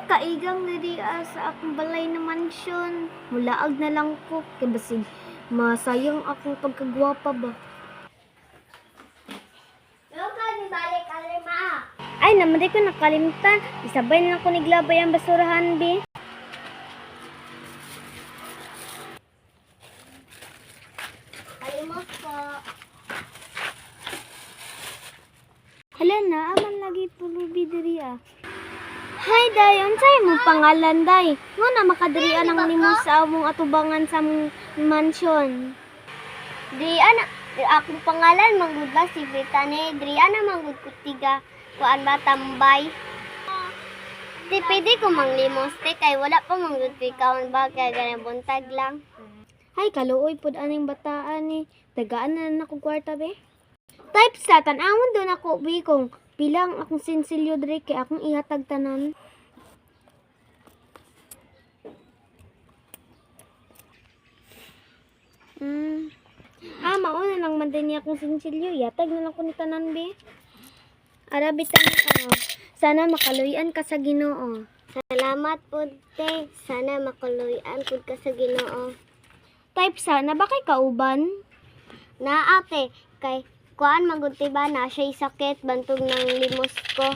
kaigang diri sa akong balay na mansyon. Mulaag na lang ko kay basig masayang akong pagkagwapa ba. Ay, naman di ko nakalimtan. Isabay na lang ko niglabay ang basurahan, bi. Kalimot po. Hala na, aman lagi pulubi diri ah. Hi, day. Unsay mo pangalan, day? Nga na makadirian ang nimo sa among atubangan sa among mansion. Drian, akong pangalan manggudla si Britane. Drian na manggud ko tiga kuan ba tambay. Di pwede ko manglimos te kay wala pa manggud ko ikaw ba kay ganang buntag lang. Hay kaluoy pud aning bataan ni. Tagaan na nako kwarta be. Type sa tan-awon do nako bi kung pilang akong sinsilyo diri kay akong ihatag tanan. Mauna lang man din niya akong sinsilyo. Yatag na lang ko ni tanan be. Arabitan ko. Sana makaluyan ka sa Ginoo. Salamat po te. Sana makaluyan po ka sa Ginoo. Type sana ba kay kauban? Na ate kay kuan magudti ba na siya sakit bantog ng limos ko.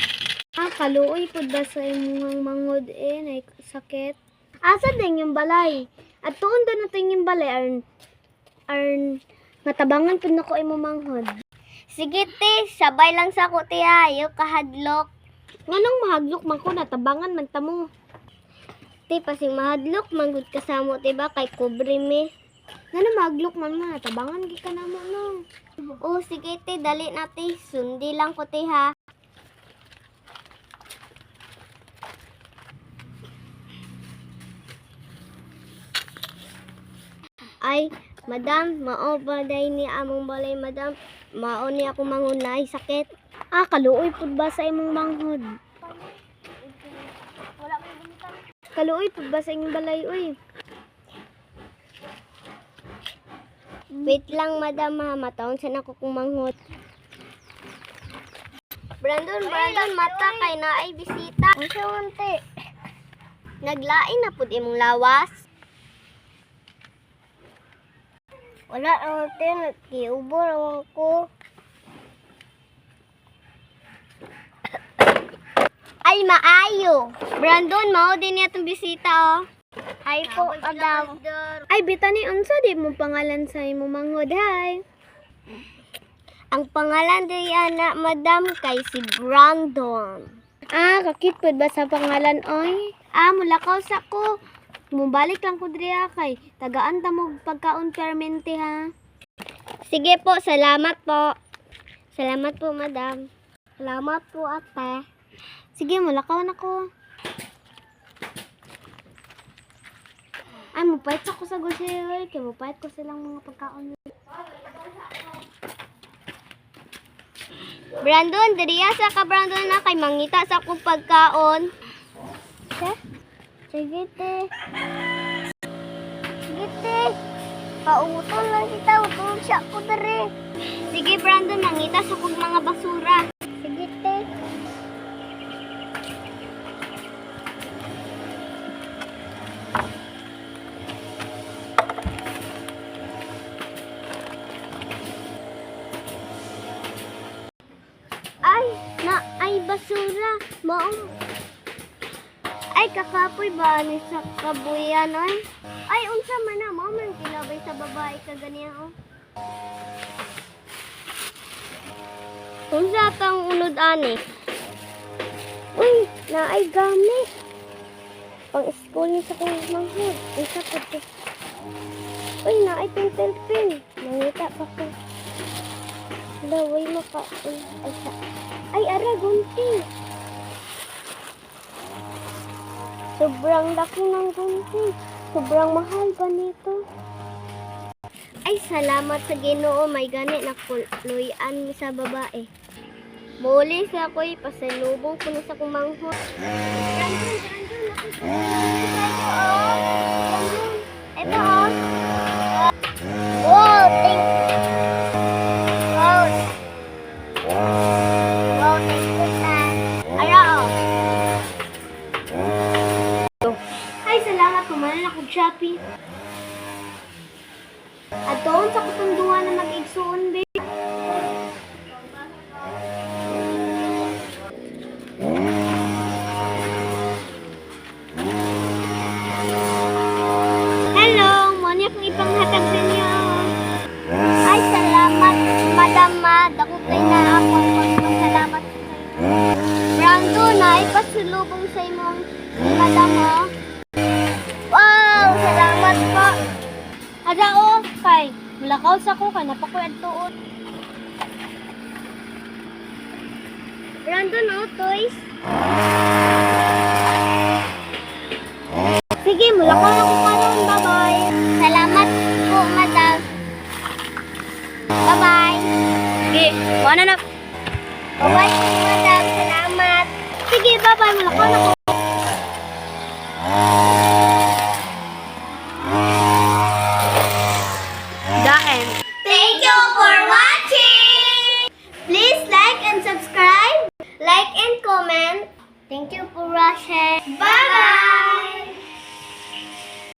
Kaluoy pud ba sa imong mangod nay sakit? Asa din yung balay? At tuon do na yung balay arn matabangan pud nako imo manghod. Sige te, sabay lang sa ko te ayo kahadlok. Nganong mahadlok man ko natabangan man tamo. Te pasing mahadlok manggod kasamo te ba kay kubre me. Ngano mahadlok man mo natabangan gi ka namo no. Oh sige te, dali na te, sundi lang ko te ha. Ay, madam, mao ba day ni among balay, madam? Mao ni ako mangunay sakit. Kaluoy pud ba sa imong manghod? Kaluoy pud ba sa imong balay, uy? Wait lang, madam, ha. Mataon sa nako kung manghod. Brandon, mata kay na ay bisita. Ang sawante. Naglain na pud imong lawas. Wala ate, nagkiubor ako. Ay, maayo. Brandon, mao din niya itong bisita, oh. Hi po, madam. Ay, Bitani, unsa di mo pangalan sa imo manghod, hi. Ang pangalan di ana, madam, kay si Brandon. Kakipod ba sa pangalan, oy? Mulakaw sa ko. Mubalik lang ko diri kay tagaan ta mo pagkaon permente ha. Sige po, salamat po. Salamat po, madam. Salamat po, ate. Sige, mulakaw na ko. Ay, mupait ako sa grocery kay mupait ko silang mga pagkaon. Brandon, diriya sa ka Brandon na kay mangita sa akong pagkaon. Sige te. Sige te. Pautol lang kita. Utol siya ko dere. Sige Brandon, nangita sa kong mga basura. Sige te. Ay basura. Ay, kakapoy ba ni sa kabuyan, oy? Ay, unsa man na mo man kilabay sa babae ka ganiya, oh. Unsa tang unod ani? Uy, naay gamit. Pang school ni sa kong manghod. Unsa pud to? Uy, naay pencil pen. Nangita pa ko. Daway maka. Ay, ara gunting. Sobrang laki ng gunting. Sobrang mahal ba nito? Ay, salamat sa Ginoo. May gani na kuluyan mi sa babae. Muli sa ako'y pasalubong ko na sa kumanghot. Ito, oh. Wow, thank you. Wow, thank you, ta. Ara, oh. Shopee. Aton sa kutunduhan na mag-igsuon, be. Hello, mo niya kung ipanghatag sa inyo. Ay, salamat, madam ma. Dako kay na ako. Salamat sa inyo. Brando na, ipasulubong sa imong madam mo. Wow, salamat po. Ada o, kay mulakaw sa ko ka napakoy adtuon. Brandon o, toys. Sige, mulakaw na ko karon. Bye-bye. Salamat po, madam. Bye-bye. Sige, mana na. Bye-bye po, madam. Salamat. Sige, bye-bye. Mulakaw na ko. Daen. Thank you for watching! Please like and subscribe. Like and comment. Thank you for watching. Bye-bye!